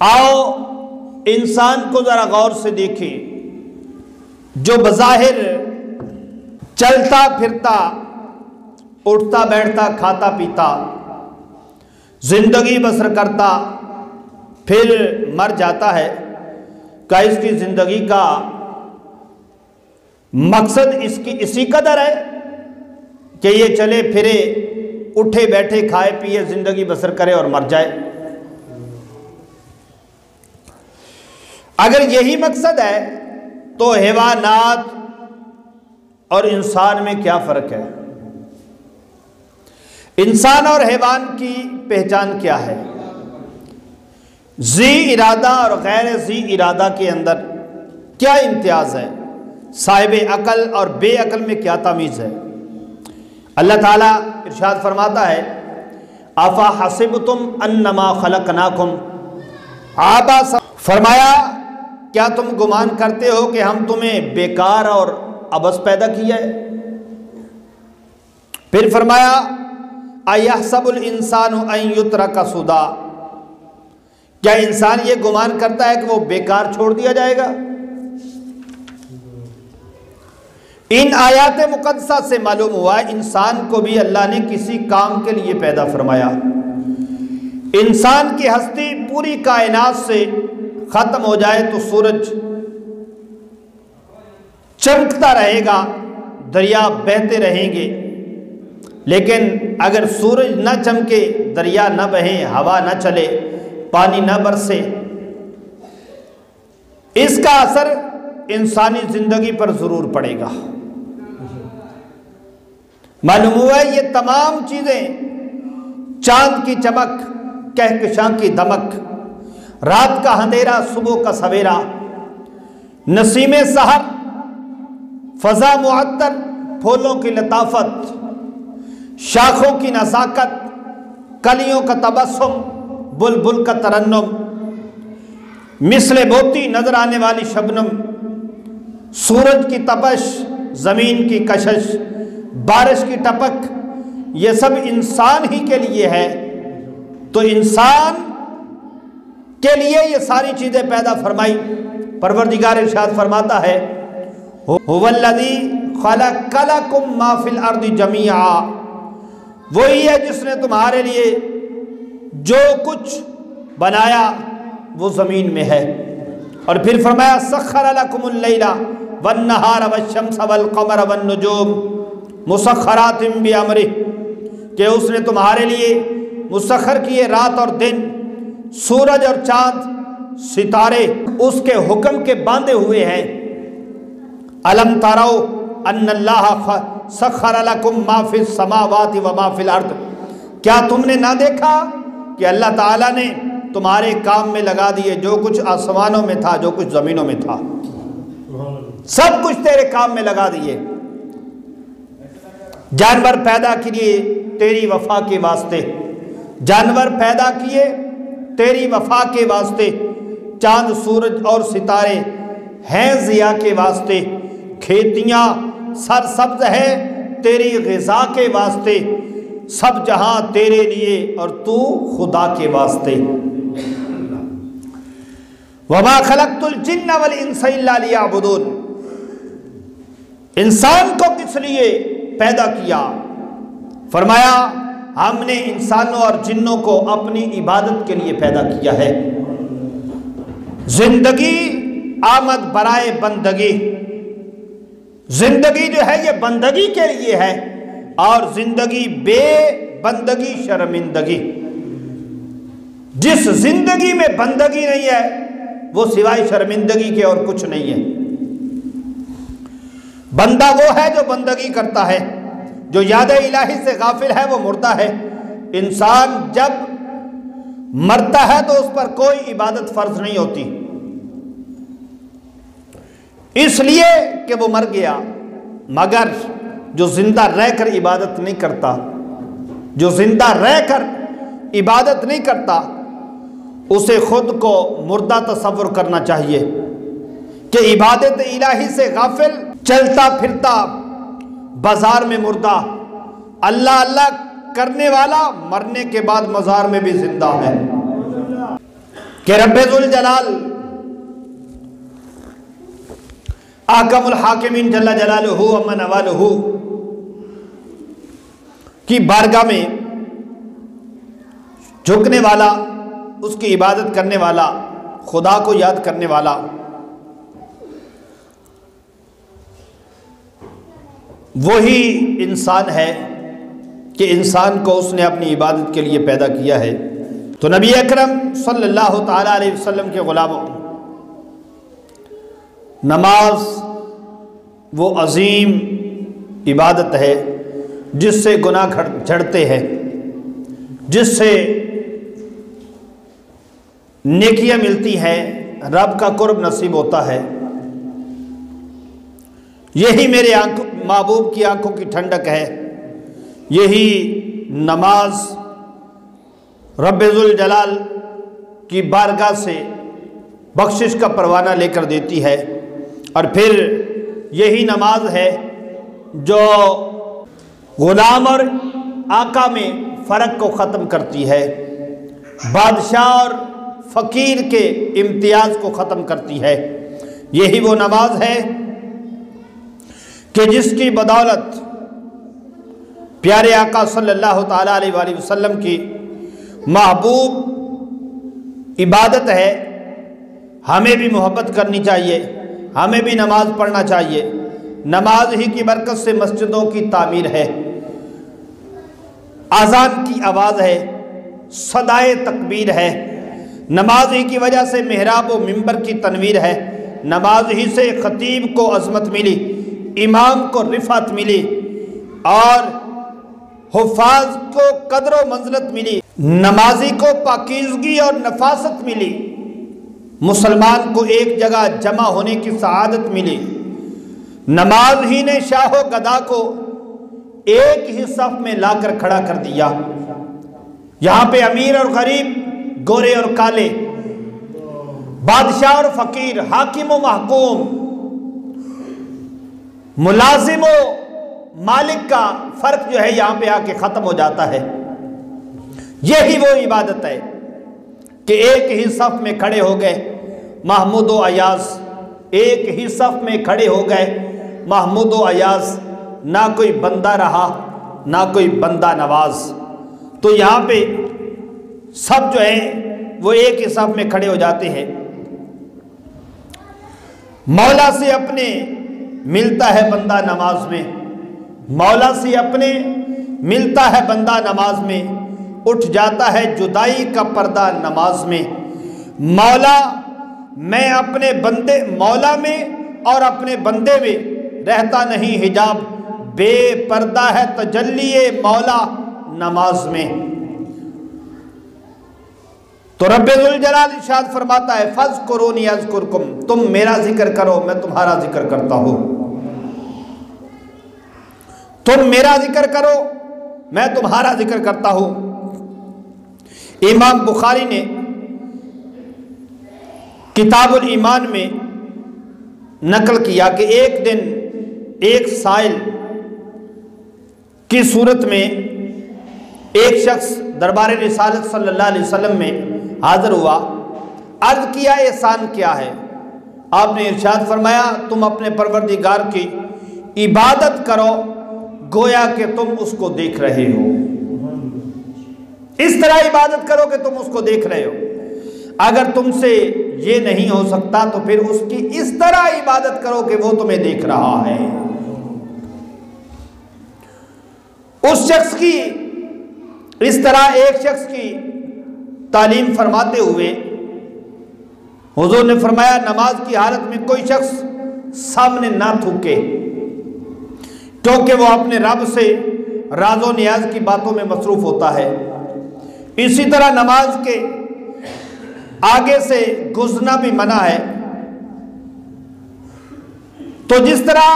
आओ इंसान को जरा गौर से देखें, जो बज़ाहिर चलता फिरता, उठता बैठता, खाता पीता, जिंदगी बसर करता, फिर मर जाता है, क्या इसकी जिंदगी का मकसद इसकी इसी कदर है कि ये चले फिरे, उठे बैठे, खाए पिए, जिंदगी बसर करे और मर जाए? अगर यही मकसद है तो हैवानात और इंसान में क्या फर्क है? इंसान और हैवान की पहचान क्या है? जी इरादा और गैर जी इरादा के अंदर क्या इम्तियाज है? साहिब अकल और बेअकल में क्या तमीज़ है? अल्लाह ताला इरशाद फरमाता है, आफा हसिबतुम अन्नमा खलकनाकुम आबासा, फरमाया क्या तुम गुमान करते हो कि हम तुम्हें बेकार और अबस पैदा किया है? फिर फरमाया अयहसबुल इंसानु अन युत्रका सुदा, क्या इंसान ये गुमान करता है कि वो बेकार छोड़ दिया जाएगा? इन आयात मुक़द्दसा से मालूम हुआ इंसान को भी अल्लाह ने किसी काम के लिए पैदा फरमाया। इंसान की हस्ती पूरी कायनात से खत्म हो जाए तो सूरज चमकता रहेगा, दरिया बहते रहेंगे, लेकिन अगर सूरज न चमके, दरिया न बहे, हवा न चले, पानी न बरसे, इसका असर इंसानी जिंदगी पर जरूर पड़ेगा। मालूम हुआ है ये तमाम चीजें, चांद की चमक, कहकशां की दमक, रात का अंधेरा, सुबह का सवेरा, नसीमे सहर, फजा मुअत्तर, फूलों की लताफत, शाखों की नज़ाकत, कलियों का तबस्सुम, बुलबुल का तरन्नुम, मिसले मोती नजर आने वाली शबनम, सूरज की तपश, जमीन की कशिश, बारिश की टपक, ये सब इंसान ही के लिए है। तो इंसान के लिए ये सारी चीजें पैदा फरमाई। परवरदिगार इरशाद फरमाता है, हुवल्लज़ी खलक़लकुम मा फिल अर्दि जमीआ, वही है जिसने तुम्हारे लिए जो कुछ बनाया वो जमीन में है। और फिर फरमाया सख्खर लकुमुल लैला वन्नहार वश्शम्स वल क़मर वन्नुजूम मुसख्खरातिम बिअम्रिह, कि उसने तुम्हारे लिए मुसख्खर किए रात और दिन, सूरज और चांद, सितारे उसके हुक्म के बांधे हुए हैं। अलम तरो अन्नल्लाह सख्खर लकुम मा फिस समावाति व मा फिल अर्द, क्या तुमने ना देखा कि अल्लाह ताला ने तुम्हारे काम में लगा दिए जो कुछ आसमानों में था, जो कुछ जमीनों में था, सब कुछ तेरे काम में लगा दिए। जानवर पैदा किए तेरी वफा के वास्ते, जानवर पैदा किए तेरी वफा के वास्ते, चांद सूरज और सितारे हैं जिया के वास्ते, खेतियां सरसब्ज है तेरी ग़िज़ा के वास्ते, सब जहां तेरे लिए और तू खुदा के वास्ते। वमा खलक़तुल जिन्ना वल इंसा इल्ला लियअबुदून, इंसान को किस लिए पैदा किया? फरमाया हमने इंसानों और जिन्नों को अपनी इबादत के लिए पैदा किया है। जिंदगी आमद बराए बंदगी, जिंदगी जो है ये बंदगी के लिए है, और जिंदगी बेबंदगी शर्मिंदगी। जिस जिंदगी में बंदगी नहीं है वो सिवाय शर्मिंदगी के और कुछ नहीं है। बंदा वो है जो बंदगी करता है, जो याद इलाही से गाफिल है वो मुर्दा है। इंसान जब मरता है तो उस पर कोई इबादत फर्ज नहीं होती, इसलिए कि वो मर गया। मगर जो जिंदा रहकर इबादत नहीं करता, जो जिंदा रहकर इबादत नहीं करता, उसे खुद को मुर्दा तसव्वुर करना चाहिए कि इबादत इलाही से गाफिल, चलता फिरता बाजार में मुर्दा, अल्लाह अल्लाह करने वाला मरने के बाद मजार में भी जिंदा है। कि रब्बुल जलाल आकमुल हाकिमीन जल्ला जलालुहु व मन वालुहु की बारगाह में झुकने वाला, उसकी इबादत करने वाला, खुदा को याद करने वाला, वही इंसान है कि इंसान को उसने अपनी इबादत के लिए पैदा किया है। तो नबी अकरम सल्लल्लाहु ताला अलैहि वसल्लम के गुलामों, नमाज वो अजीम इबादत है जिससे गुनाह झड़ते हैं, जिससे नेकियां मिलती हैं, रब का कुर्ब नसीब होता है। यही मेरे महबूब की आंखों की ठंडक है। यही नमाज रब्बुल जलाल की बारगाह से बख्शिश का परवाना लेकर देती है। और फिर यही नमाज है जो गुलाम और आका में फ़र्क को ख़त्म करती है, बादशाह और फ़कीर के इम्तियाज़ को ख़त्म करती है। यही वो नमाज है कि जिसकी बदौलत प्यारे आका सल्लल्लाहु ताला अलैहि वसल्लम की महबूब इबादत है। हमें भी मोहब्बत करनी चाहिए, हमें भी नमाज पढ़ना चाहिए। नमाज ही की बरकत से मस्जिदों की तामीर है, आज़ान की आवाज़ है, सदाए तकबीर है। नमाज ही की वजह से मेहराब व मिंबर की तनवीर है। नमाज ही से खतीब को अज़मत मिली, इमाम को रिफ़त मिली और हुफ़ाज़ को कदर व मंज़लत मिली, नमाजी को पाकीज़गी और नफासत मिली, मुसलमान को एक जगह जमा होने की सआदत मिली। नमाज ही ने शाहो गदा को एक ही सफ में लाकर खड़ा कर दिया। यहाँ पे अमीर और गरीब, गोरे और काले, बादशाह और फकीर, हाकिम और महकूम, मुलाजिम और मालिक का फर्क जो है यहाँ पे आके ख़त्म हो जाता है। यही वो इबादत है कि एक ही सफ में खड़े हो गए महमूद व अयाज, एक ही सफ में खड़े हो गए महमूद व अयाज, ना कोई बंदा रहा ना कोई बंदा नवाज। तो यहाँ पे सब जो है वो एक ही सफ में खड़े हो जाते हैं। मौला से अपने मिलता है बंदा नमाज में, मौला से अपने मिलता है बंदा नमाज में, उठ जाता है जुदाई का पर्दा नमाज में। मौला मैं अपने बंदे, मौला में और अपने बंदे में रहता नहीं हिजाब, बेपर्दा है तजल्ली मौला नमाज में। तो रब्बुल जलाल इरशाद फरमाता है फज़्कुरूनी अज़्कुरकुम, तुम मेरा जिक्र करो मैं तुम्हारा जिक्र करता हूं। तुम मेरा जिक्र करो मैं तुम्हारा जिक्र करता हूं। इमाम बुखारी ने किताबुल ईमान में नकल किया कि एक दिन एक साइल की सूरत में एक शख्स दरबार रिसालत सल्लल्लाहु अलैहि वसल्लम में हाजिर हुआ। अर्ज किया एहसान क्या है? आपने इरशाद फरमाया तुम अपने परवरदिगार की इबादत करो गोया कि तुम उसको देख रहे हो। इस तरह इबादत करो कि तुम उसको देख रहे हो। अगर तुमसे ये नहीं हो सकता तो फिर उसकी इस तरह इबादत करो कि वो तुम्हें देख रहा है। उस शख्स की इस तरह एक शख्स की तालीम फरमाते हुए हुजूर ने फरमाया नमाज की हालत में कोई शख्स सामने ना थूके, क्योंकि वो अपने रब से राजो नियाज की बातों में मसरूफ होता है। इसी तरह नमाज के आगे से गुजरना भी मना है। तो जिस तरह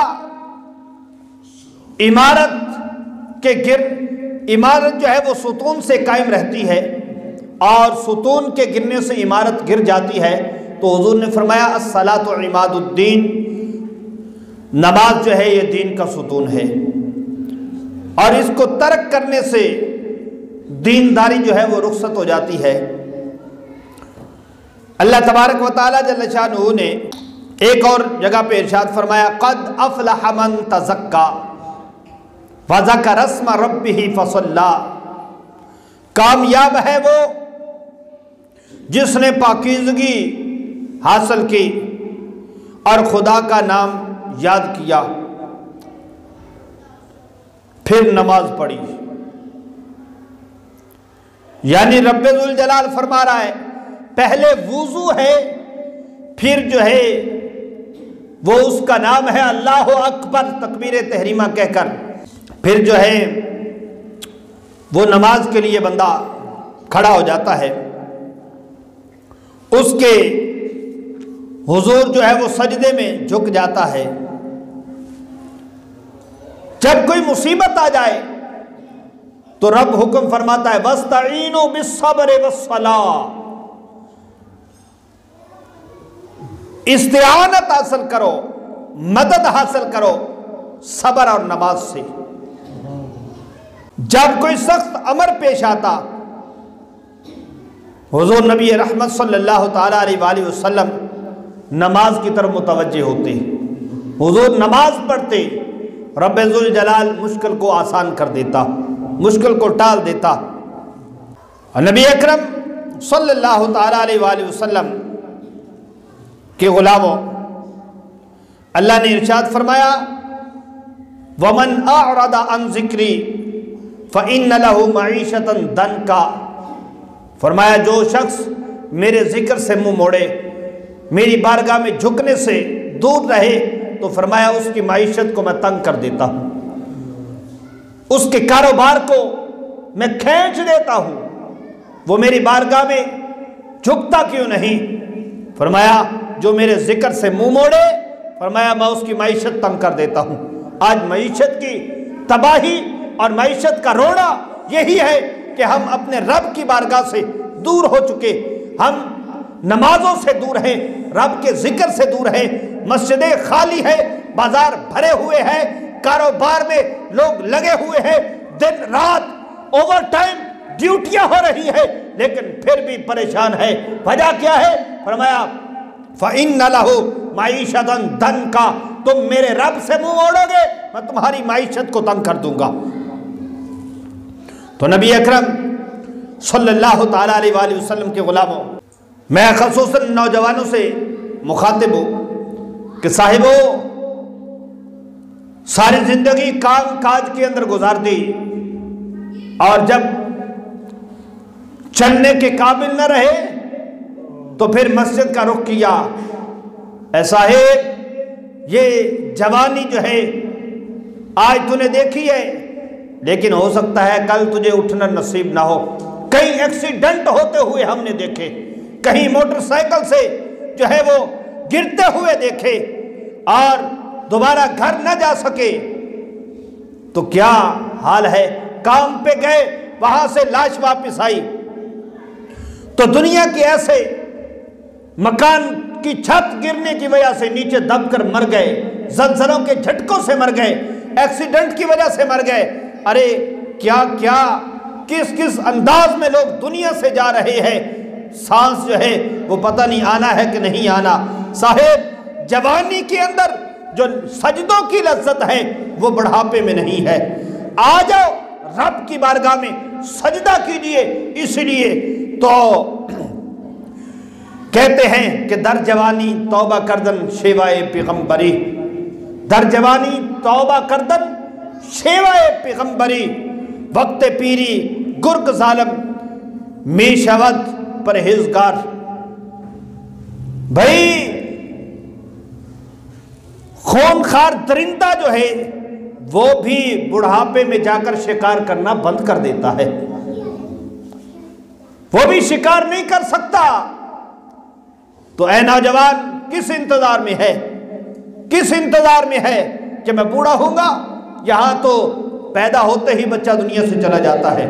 इमारत के इमारत जो है वो सुतून से कायम रहती है और सुतून के गिरने से इमारत गिर जाती है, तो हुजूर ने फरमाया अस्सलातु इमादुद्दीन, नमाज जो है ये दीन का सुतून है और इसको तर्क करने से दीनदारी जो है वो रुखसत हो जाती है। अल्लाह तबारक व तआला जल्ल शानहू ने एक और जगह पे इरशाद फरमाया, क़द अफ़लह मन तज़क्का व ज़करा अस्म रब्बिही फ़सल्ला। कामयाब है वो जिसने पाकीज़गी हासिल की और खुदा का नाम याद किया, फिर नमाज पढ़ी। यानी रब्बुल जलाल फरमा रहा है, पहले वुजू है, फिर जो है वो उसका नाम है अल्लाह अकबर, तकबीर तहरीमा कहकर फिर जो है वो नमाज के लिए बंदा खड़ा हो जाता है। उसके हुजूर जो है वो सजदे में झुक जाता है। जब कोई मुसीबत आ जाए तो रब हुक्म फरमाता है, वस्तईनु बिस्सब्र वस्सलाह, इस्तिआनत हासिल करो, मदद हासिल करो सब्र और नमाज से। जब कोई सख्त अमर पेश आता, हुजूर नबी रहमत सल्लल्लाहु ताला अलैहि वसल्लम नमाज की तरफ मुतवज्जे होते, हुजूर नमाज पढ़ते, रब्बुल जलाल मुश्किल को आसान कर देता, मुश्किल को टाल देता। और नबी अकरम सल्लल्लाहु ताला अलैहि वसल्लम के गुलामों, अल्लाह ने इरशाद फरमाया, वमन अअरदा अन ज़िक्री फ़इन्न लहू मईशतन दनका। फरमाया जो शख्स मेरे जिक्र से मुंह मोड़े, मेरी बारगाह में झुकने से दूर रहे, तो फरमाया उसकी माइशत को मैं तंग कर देता हूं, उसके कारोबार को मैं खींच देता हूं। वो मेरी बारगाह में झुकता क्यों नहीं? फरमाया जो मेरे जिक्र से मुंह मोड़े, फरमाया मैं उसकी माइशत तंग कर देता हूं। आज मईशत की तबाही और मईशत का रोना यही है कि हम अपने रब की बारगाह से दूर हो चुके, हम नमाजों से दूर हैं, रब के जिक्र से दूर हैं, मस्जिदें खाली है, बाजार भरे हुए हैं, कारोबार में लोग लगे हुए हैं, दिन रात ओवर टाइम ड्यूटियां हो रही है, लेकिन फिर भी परेशान है। वजह क्या है? फरमाया फ़इन्न लहू मईशतन दनका, तुम मेरे रब से मुंह मोड़ोगे, मैं तुम्हारी माइशत को तंग कर दूंगा। तो नबी अकरम सल्लल्लाहु ताला अलैहि वसल्लम के गुलामों, मैं ख़ुसूसन नौजवानों से मुखातिब हूँ कि साहिबो, सारी जिंदगी काम काज के अंदर गुजार दी और जब चलने के काबिल न रहे तो फिर मस्जिद का रुख किया। ऐसा है ये जवानी जो है आज तूने देखी है, लेकिन हो सकता है कल तुझे उठना नसीब ना हो। कई एक्सीडेंट होते हुए हमने देखे, कहीं मोटरसाइकिल से जो है वो गिरते हुए देखे और दोबारा घर न जा सके। तो क्या हाल है? काम पे गए, वहां से लाश वापस आई। तो दुनिया के ऐसे मकान की छत गिरने की वजह से नीचे दबकर मर गए, ज़लज़लों के झटकों से मर गए, एक्सीडेंट की वजह से मर गए। अरे क्या क्या किस किस अंदाज में लोग दुनिया से जा रहे हैं। सांस जो है वो पता नहीं आना है कि नहीं आना। साहेब, जवानी के अंदर जो सजदों की लज्जत है वो बुढ़ापे में नहीं है। आ जाओ रब की बारगाह में सजदा कीजिए। इसलिए तो कहते हैं कि दर जवानी तौबा करदन शेवाए पैगंबरी, दर जवानी तौबा करदन शेवाए पैगंबरी, वक्त पीरी गुर्ग जालम मेशवद परहेजगार। भाई खूनखार दरिंदा जो है वो भी बुढ़ापे में जाकर शिकार करना बंद कर देता है, वो भी शिकार नहीं कर सकता। तो ऐ नौजवान, किस इंतजार में है? किस इंतजार में है कि मैं बूढ़ा होऊंगा? यहां तो पैदा होते ही बच्चा दुनिया से चला जाता है,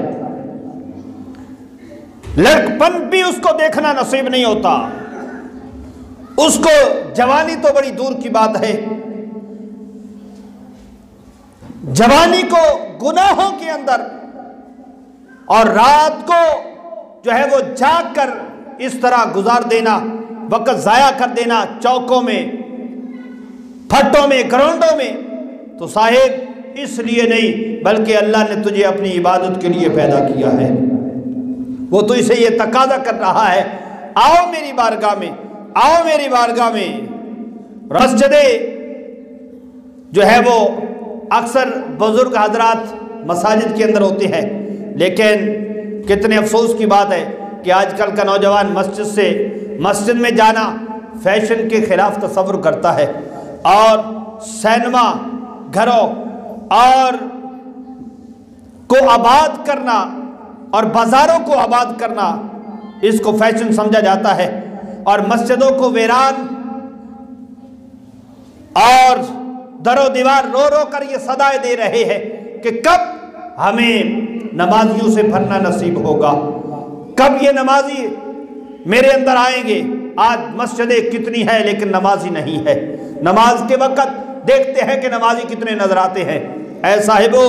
लड़कपन भी उसको देखना नसीब नहीं होता, उसको जवानी तो बड़ी दूर की बात है। जवानी को गुनाहों के अंदर और रात को जो है वो जाग कर इस तरह गुजार देना, वक्त ज़ाया कर देना चौकों में, फट्टों में, ग्राउंडों में, तो साहिब इसलिए नहीं बल्कि अल्लाह ने तुझे अपनी इबादत के लिए पैदा किया है। वो तो इसे ये तकाजा कर रहा है, आओ मेरी बारगाह में, आओ मेरी बारगाह में। मस्जिदे जो है वो अक्सर बुजुर्ग हजरात मसाजिद के अंदर होते हैं, लेकिन कितने अफसोस की बात है कि आजकल का नौजवान मस्जिद में जाना फैशन के खिलाफ तस्वुर करता है, और सिनेमा घरों और को आबाद करना और बाजारों को आबाद करना इसको फैशन समझा जाता है, और मस्जिदों को वीरान और दरो दीवार रो रो कर ये सदाएं दे रहे हैं कि कब हमें नमाजियों से भरना नसीब होगा, कब ये नमाजी मेरे अंदर आएंगे। आज मस्जिदें कितनी है लेकिन नमाजी नहीं है। नमाज के वक्त देखते हैं कि नमाजी कितने नजर आते हैं। ऐ साहिबो,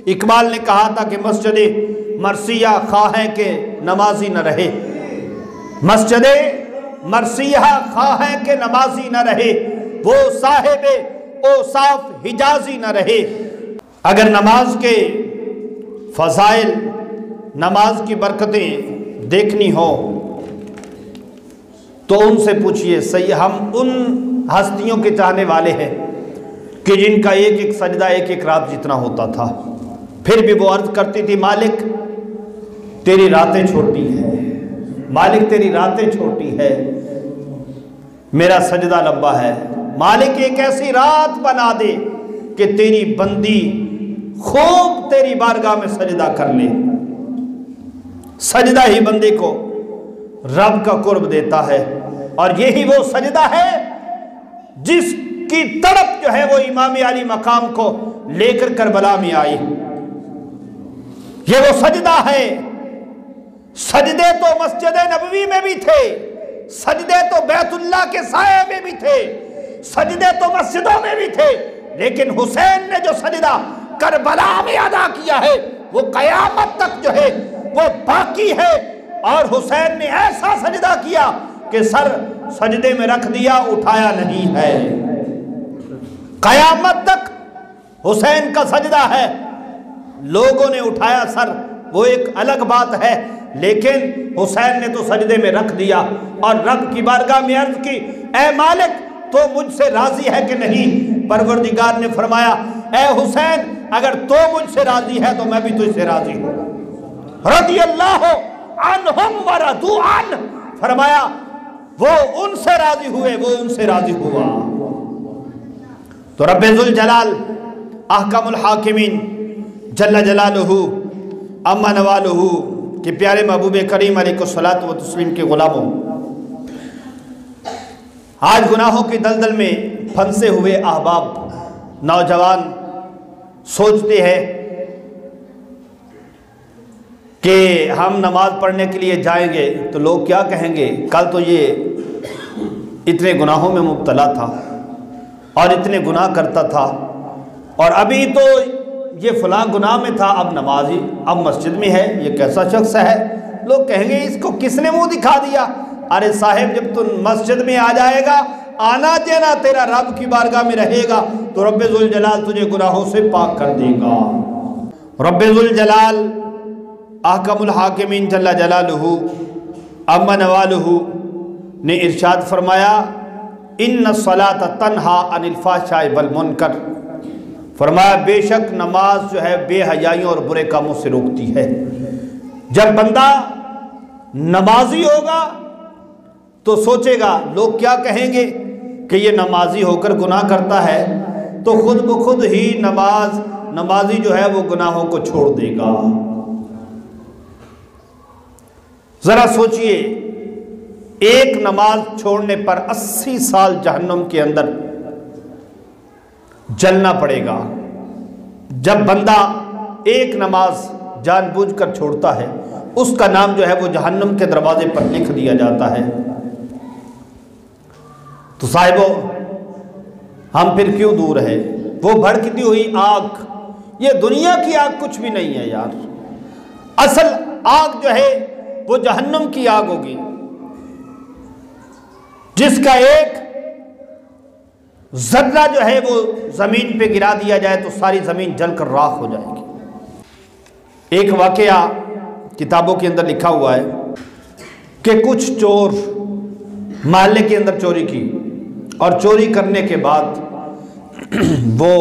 इकबाल ने कहा था कि मस्जिदें मरसिया खाहें के नमाजी न रहे, मस्जिदें मरसिया खाहें के नमाजी न रहे, वो साहिबे ओ साफ हिजाजी न रहे। अगर नमाज के फजाइल, नमाज की बरकतें देखनी हो तो उनसे पूछिए। सही, हम उन हस्तियों के चाहने वाले हैं कि जिनका एक एक सजदा एक एक रात जितना होता था, फिर भी वो अर्ज करती थी मालिक तेरी रातें छोटी है, मालिक तेरी रातें छोटी है, मेरा सजदा लंबा है। मालिक एक ऐसी रात बना दे कि तेरी बंदी खूब तेरी बारगाह में सजदा कर ले। सजदा ही बंदे को रब का कुर्ब देता है, और यही वो सजदा है जिसकी तड़प जो है वो इमाम अली मकाम को लेकर करबला में आई। ये वो सजदा है। सजदे तो मस्जिद नबवी में भी थे, सजदे तो बैतुल्लाह के साए में भी थे, सजदे तो मस्जिदों में भी थे, लेकिन हुसैन ने जो सजदा करबला में अदा किया है वो कयामत तक जो है वो बाकी है। और हुसैन ने ऐसा सजदा किया कि सर सजदे में रख दिया, उठाया नहीं है। कयामत तक हुसैन का सजदा है, लोगों ने उठाया सर वो एक अलग बात है, लेकिन हुसैन ने तो सजदे में रख दिया और रब की बारगाह में अर्ज की, ऐ मालिक तो मुझसे राजी है कि नहीं। परवरदिगार ने फरमाया, ऐ हुसैन अगर तो मुझसे राजी है तो मैं भी तुझसे राजी हूं। रदियल्लाहु अन्हुम व रदू अन, फरमाया वो उनसे राजी हुए, वो उनसे राजी हुआ। तो रब्बुल जलाल अहकमुल हाकिमीन जल्ल जलालुहु अम्मा नवालुहु के प्यारे महबूब करीम अलैहिस्सलातु व तस्लीम के गुलामों, आज गुनाहों के दलदल में फंसे हुए अहबाब नौजवान सोचते हैं कि हम नमाज पढ़ने के लिए जाएंगे तो लोग क्या कहेंगे, कल तो ये इतने गुनाहों में मुब्तला था और इतने गुनाह करता था, और अभी तो ये फलां गुनाह में था, अब नमाजी, अब मस्जिद में है, ये कैसा शख्स है। लोग कहेंगे इसको किसने मुंह दिखा दिया। अरे साहिब, जब तुम मस्जिद में आ जाएगा, आना देना तेरा रब की बारगाह में रहेगा तो रब्बुल जलाल तुझे गुनाहों से पाक कर देगा। रब्बुल जलाल अहकमुल हाकिमीन जल्ल जलालुहु अम्मा नवालुहु ने इरशाद फरमाया, इन्न सलात तन्हा अनिल फाहशाई वल मुनकर, फरमाया बेशक नमाज जो है बेहयाइयों और बुरे कामों से रोकती है। जब बंदा नमाजी होगा तो सोचेगा लोग क्या कहेंगे कि ये नमाजी होकर गुनाह करता है, तो खुद ब खुद ही नमाजी जो है वो गुनाहों को छोड़ देगा। जरा सोचिए, एक नमाज छोड़ने पर 80 साल जहन्नुम के अंदर जलना पड़ेगा। जब बंदा एक नमाज जानबूझकर छोड़ता है, उसका नाम जो है वो जहन्नुम के दरवाजे पर लिख दिया जाता है। तो साहिबो, हम फिर क्यों दूर है? वो भड़कती हुई आग, ये दुनिया की आग कुछ भी नहीं है यार। असल आग जो है वो जहन्नुम की आग होगी, जिसका एक जर्रा जो है वो जमीन पे गिरा दिया जाए तो सारी जमीन जलकर राख हो जाएगी। एक वाकया किताबों के अंदर लिखा हुआ है कि कुछ चोर मोहल्ले के अंदर चोरी की, और चोरी करने के बाद वो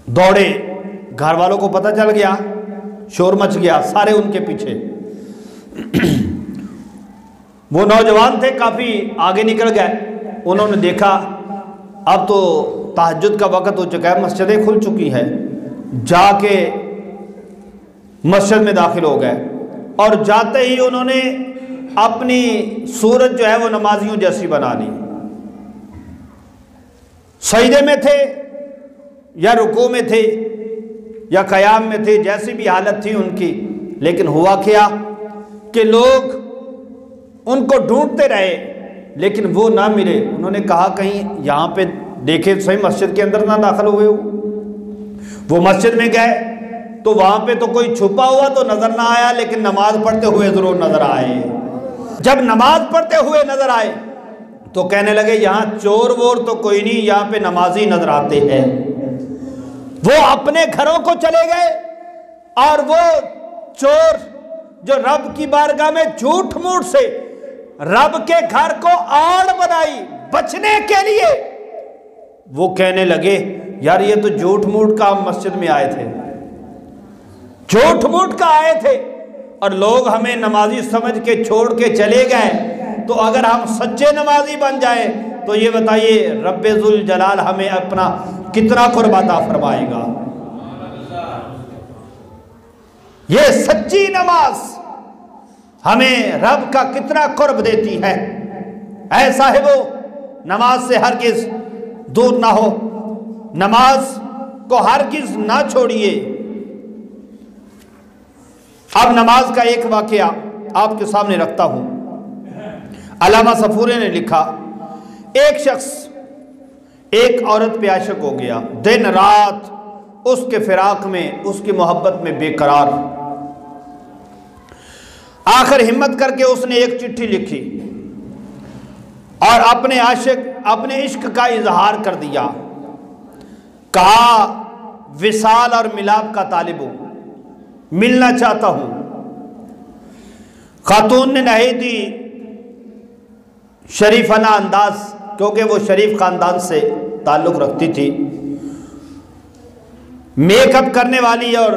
दौड़े, घर वालों को पता चल गया, शोर मच गया, सारे उनके पीछे। वो नौजवान थे, काफी आगे निकल गए। उन्होंने देखा अब तो तहज्जुद का वक़्त हो चुका है, मस्जिदें खुल चुकी है, जाके मस्जिद में दाखिल हो गए, और जाते ही उन्होंने अपनी सूरत जो है वो नमाजियों जैसी बना ली। सजदे में थे या रुकू में थे या क़याम में थे, जैसी भी हालत थी उनकी। लेकिन हुआ क्या कि लोग उनको ढूंढते रहे लेकिन वो ना मिले। उन्होंने कहा कहीं यहाँ पे देखे सही, मस्जिद के अंदर ना दाखिल हुए हो। वो मस्जिद में गए तो वहां पे तो कोई छुपा हुआ तो नजर ना आया, लेकिन नमाज पढ़ते हुए जरूर नजर आए। जब नमाज पढ़ते हुए नजर आए तो कहने लगे यहाँ चोर वोर तो कोई नहीं, यहाँ पे नमाजी नजर आते हैं। वो अपने घरों को चले गए, और वो चोर जो रब की बारगाह में झूठ मूठ से रब के घर को आड़ बनाई बचने के लिए, वो कहने लगे यार ये तो झूठ मूठ का हम मस्जिद में आए थे, झूठ मूठ का आए थे, और लोग हमें नमाजी समझ के छोड़ के चले गए। तो अगर हम सच्चे नमाजी बन जाए तो ये बताइए रब्बे जुल जलाल हमें अपना कितना कुर्ब अता फरमाएगा। ये सच्ची नमाज हमें रब का कितना कुर्ब देती है। ऐसा है वो नमाज से हरगिज दूर ना हो, नमाज को हरगिज ना छोड़िए। अब नमाज का एक वाकया आपके सामने रखता हूं। अल्लामा सफूरी ने लिखा, एक शख्स एक औरत पे आशिक हो गया, दिन रात उसके फिराक में, उसकी मोहब्बत में बेकरार। आखिर हिम्मत करके उसने एक चिट्ठी लिखी और अपने आशिक, अपने इश्क का इजहार कर दिया। कहा विसाल और मिलाप का तालिब हूं, मिलना चाहता हूं। खातून ने नहायती शरीफाना अंदाज, क्योंकि वो शरीफ खानदान से ताल्लुक रखती थी, मेकअप करने वाली और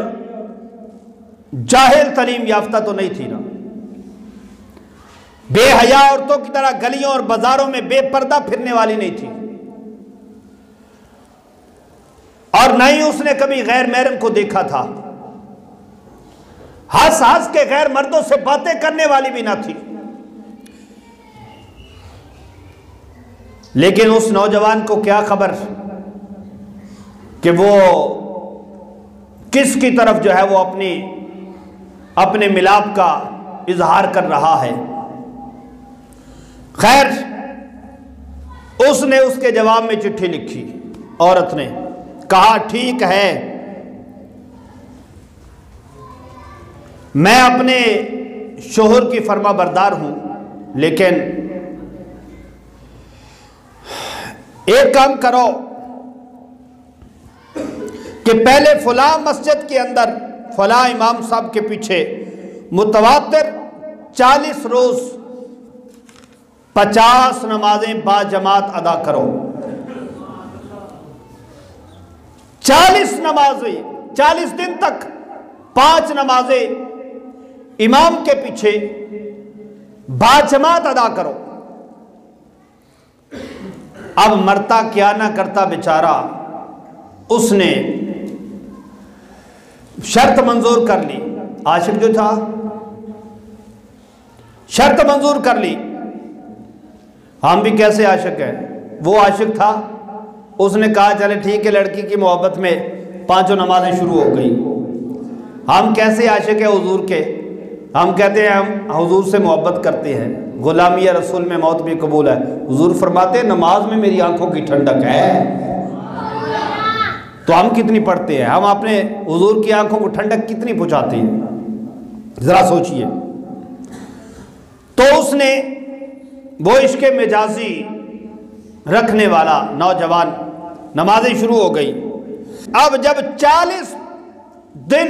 जाहिल तलीम याफ्ता तो नहीं थी ना, बेहया औरतों की तरह गलियों और बाजारों में बेपर्दा फिरने वाली नहीं थी, और न ही उसने कभी गैर महरम को देखा था। हंस हंस के गैर मर्दों से बातें करने वाली भी ना थी। लेकिन उस नौजवान को क्या खबर कि वो किसकी तरफ जो है वो अपने मिलाप का इजहार कर रहा है। खैर उसने उसके जवाब में चिट्ठी लिखी। औरत ने कहा ठीक है, मैं अपने शोहर की फर्मा बरदार हूं, लेकिन एक काम करो कि पहले फला मस्जिद के अंदर फला इमाम साहब के पीछे मुतवातिर 40 रोज 50 नमाजें बाजमात अदा करो। 40 नमाजें, 40 दिन तक 5 नमाजें इमाम के पीछे बाजमात अदा करो। अब मरता क्या ना करता बेचारा, उसने शर्त मंजूर कर ली। आशिक जो था शर्त मंजूर कर ली। हम भी कैसे आशिक हैं, वो आशिक था, उसने कहा चले ठीक है, लड़की की मोहब्बत में 5 नमाजें शुरू हो गई। हम कैसे आशिक है हुजूर के, हम कहते हैं हम हुजूर से मोहब्बत करते हैं, गुलामी या रसूल में मौत भी कबूल है। हुजूर फरमाते हैं नमाज में मेरी आंखों की ठंडक है। तो हम कितनी पढ़ते हैं, हम अपने हुजूर की आंखों को ठंडक कितनी पहुंचाते हैं। जरा सोचिए। तो उसने वो इश्क़े मिजाजी रखने वाला नौजवान, नमाजें शुरू हो गई। अब जब 40 दिन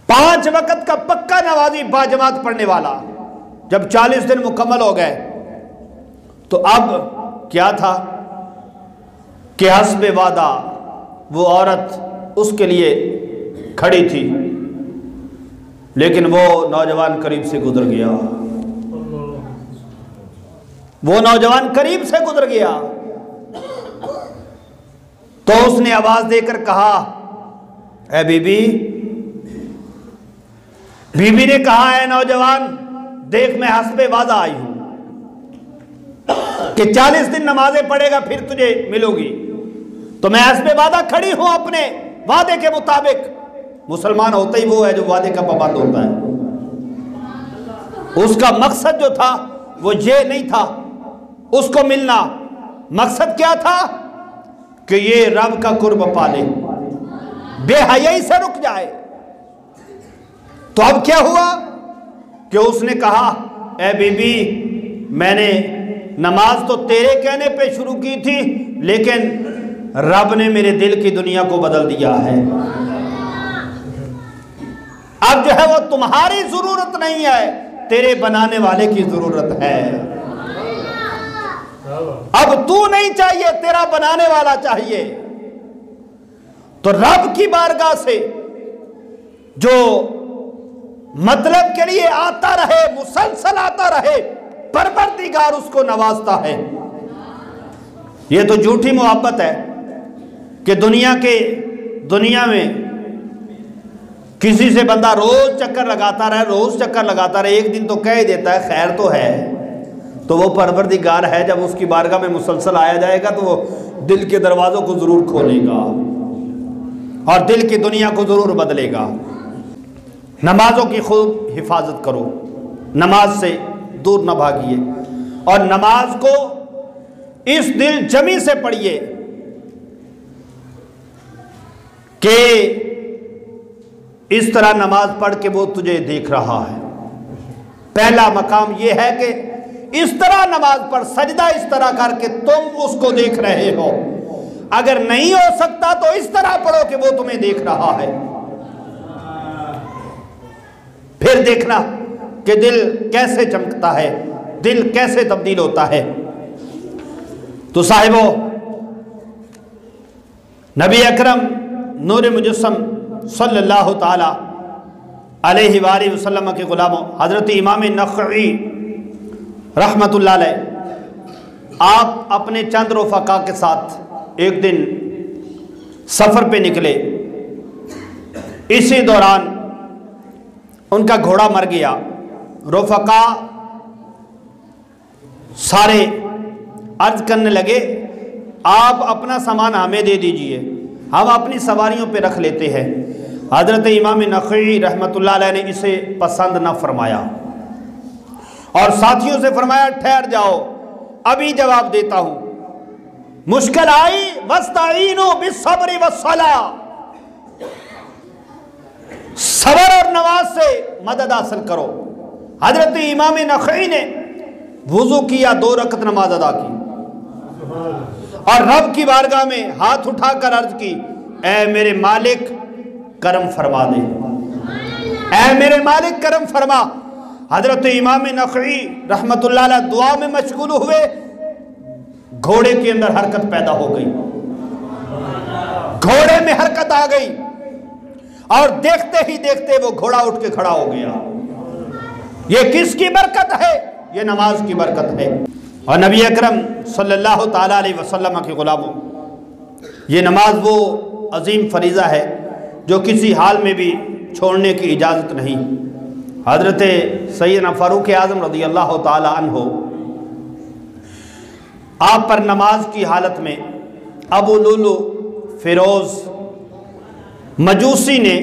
5 वक्त का पक्का नमाजी बाजमात पढ़ने वाला, जब 40 दिन मुकम्मल हो गए तो अब क्या था कि हस्बे वादा वो औरत उसके लिए खड़ी थी, लेकिन वो नौजवान करीब से गुजर गया। वो नौजवान करीब से गुजर गया तो उसने आवाज देकर कहा, ऐ बीबी। बीबी ने कहा, ऐ नौजवान देख, मैं हस्बे वादा आई हूं कि 40 दिन नमाजें पढ़ेगा फिर तुझे मिलोगी, तो मैं हस्बे वादा खड़ी हूं अपने वादे के मुताबिक। मुसलमान होता ही वो है जो वादे का पाबंद होता है। उसका मकसद जो था वो ये नहीं था उसको मिलना, मकसद क्या था कि ये रब का कुर्ब पाले, बेहयाई से रुक जाए। तो अब क्या हुआ कि उसने कहा, ए बीबी, मैंने नमाज तो तेरे कहने पे शुरू की थी, लेकिन रब ने मेरे दिल की दुनिया को बदल दिया है। अब जो है वो तुम्हारी जरूरत नहीं है, तेरे बनाने वाले की जरूरत है। अब तू नहीं चाहिए, तेरा बनाने वाला चाहिए। तो रब की बारगाह से जो मतलब के लिए आता रहे, मुसलसल आता रहे, परवरदिगार उसको नवाजता है। यह तो झूठी मोहब्बत है कि दुनिया में किसी से बंदा रोज चक्कर लगाता रहे, एक दिन तो कह ही देता है खैर तो है, तो वो परवरदिगार है। जब उसकी बारगाह में मुसलसल आया जाएगा तो वो दिल के दरवाजों को जरूर खोलेगा और दिल की दुनिया को जरूर बदलेगा। नमाजों की खूब हिफाजत करो, नमाज से दूर न भागिए और नमाज को इस दिल जमी से पढ़िए कि इस तरह नमाज पढ़ के वो तुझे देख रहा है। पहला मकाम यह है कि इस तरह नमाज पढ़, सजदा इस तरह करके तुम उसको देख रहे हो। अगर नहीं हो सकता तो इस तरह पढ़ो कि वो तुम्हें देख रहा है। फिर देखना कि दिल कैसे चमकता है, दिल कैसे तब्दील होता है। तो साहिबो, नबी अकरम नूर मुजस्सम सल्लल्लाहु ताला अलैहि वसल्लम के गुलामों, हजरत इमाम नखई रहमतुल्लाह अलैह, आप अपने चंद रफ़क़ा के साथ एक दिन सफ़र पे निकले। इसी दौरान उनका घोड़ा मर गया। रफ़क़ा सारे अर्ज करने लगे, आप अपना सामान हमें दे दीजिए, हम अपनी सवारियों पे रख लेते हैं। हज़रत इमाम नखई रहमतुल्लाह अलैह ने इसे पसंद न फरमाया और साथियों से फरमाया, ठहर जाओ, अभी जवाब देता हूं। मुश्किल आई, वस्ताईनु बिस्सब्रि वस्सलाह, सबर और नमाज से मदद हासिल करो। हजरत इमाम नखई ने वुजू किया, 2 रकत नमाज अदा की और रब की बारगाह में हाथ उठाकर अर्ज की, ऐ मेरे मालिक करम फरमा दे, ऐ मेरे मालिक करम फरमा। हजरत इमाम नखई रहमतुल्लाह अलैह दुआ में मशगूल हुए, घोड़े के अंदर हरकत पैदा हो गई, घोड़े में हरकत आ गई और देखते ही देखते वो घोड़ा उठ के खड़ा हो गया। ये किसकी बरकत है? ये नमाज की बरकत है। और नबी अकरम सल्लल्लाहु ताला अलैहि वसल्लम के गुलामों, ये नमाज वो अजीम फरीज़ा है जो किसी हाल में भी छोड़ने की इजाज़त नहीं। हज़रत सैयदना फ़ारूक आज़म रज़ियल्लाहु ताला अन्हु, आप पर नमाज की हालत में अबू लुलु फ़िरोज़ मजूसी ने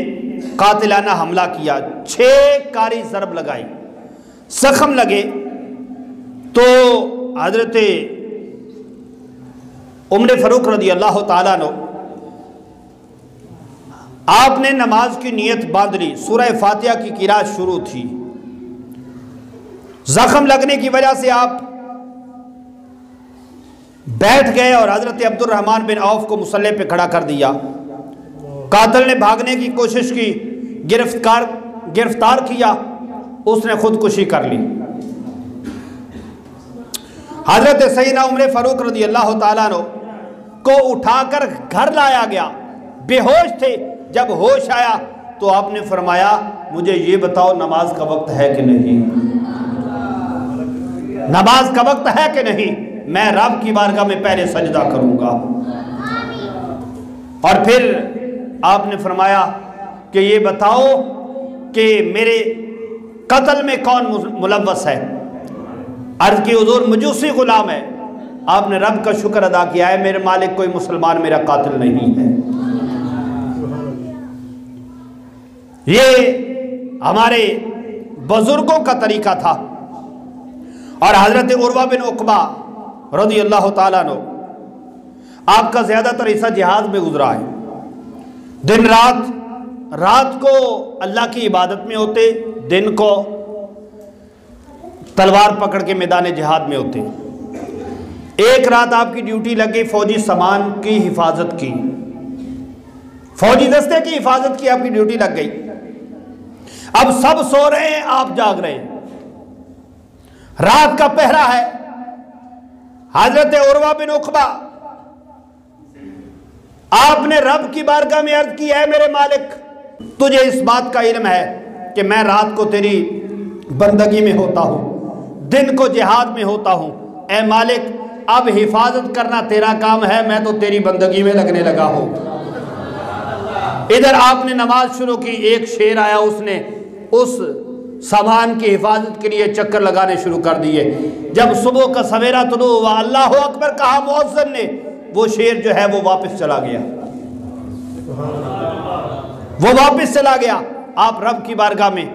कातिलाना हमला किया, 6 कारी ज़रब लगाई, जख्म लगे। तो हज़रत उम्र फ़ारूक रज़ियल्लाहु ताला अन्हु आपने नमाज की नीयत बांध ली, सूरह फातिहा की किरात शुरू थी, जख्म लगने की वजह से आप बैठ गए और हजरत अब्दुर्रहमान बिन औफ को मुसल्ले पे खड़ा कर दिया। कातिल ने भागने की कोशिश की, गिरफ्तार किया, उसने खुदकुशी कर ली। हजरत सैयदना उमर फारूक रज़ी अल्लाह ताला अन्हु को उठाकर घर लाया गया, बेहोश थे। जब होश आया तो आपने फरमाया, मुझे ये बताओ नमाज का वक्त है कि नहीं, नमाज का वक्त है कि नहीं, मैं रब की बारगाह में पहले सजदा करूंगा। और फिर आपने फरमाया कि ये बताओ कि मेरे कत्ल में कौन मुलव्वस है। अर्ज की हुजूर मजूसी गुलाम है। आपने रब का शुक्र अदा किया है, मेरे मालिक कोई मुसलमान मेरा कातिल नहीं है। ये हमारे बुजुर्गों का तरीका था। और हजरत उर्वा बिन उकबा रज़ी अल्लाह ताला अन्हु, आपका ज्यादातर हिस्सा जिहाद में गुजरा है। दिन रात को अल्लाह की इबादत में होते, दिन को तलवार पकड़ के मैदान जिहाद में होते। एक रात आपकी ड्यूटी लग गई फौजी सामान की हिफाजत की, फौजी दस्ते की हिफाजत की आपकी ड्यूटी लग गई। अब सब सो रहे हैं, आप जाग रहे हैं, रात का पहरा है। हजरत उर्वा बिन उकबा, आपने रब की बारगाह में अर्ज की है, मेरे मालिक तुझे इस बात का इल्म है कि मैं रात को तेरी बंदगी में होता हूं, दिन को जिहाद में होता हूं। ए मालिक, अब हिफाजत करना तेरा काम है, मैं तो तेरी बंदगी में लगने लगा हूं। इधर आपने नमाज शुरू की, एक शेर आया, उसने उस सामान की हिफाजत के लिए चक्कर लगाने शुरू कर दिए। जब सुबह का सवेरा तुलू हुआ, अल्लाह अकबर कहा मुअज्जिन ने, वो शेर जो है वो वापस चला गया, वो वापस चला गया। आप रब की बारगाह में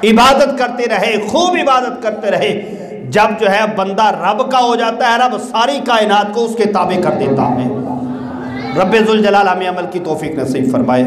इबादत करते रहे, खूब इबादत करते रहे। जब जो है बंदा रब का हो जाता है, रब सारी कायनात को उसके ताबे कर देता है। रब्बे जुल जलाल हमें अमल की तौफीक नसीब फरमाए।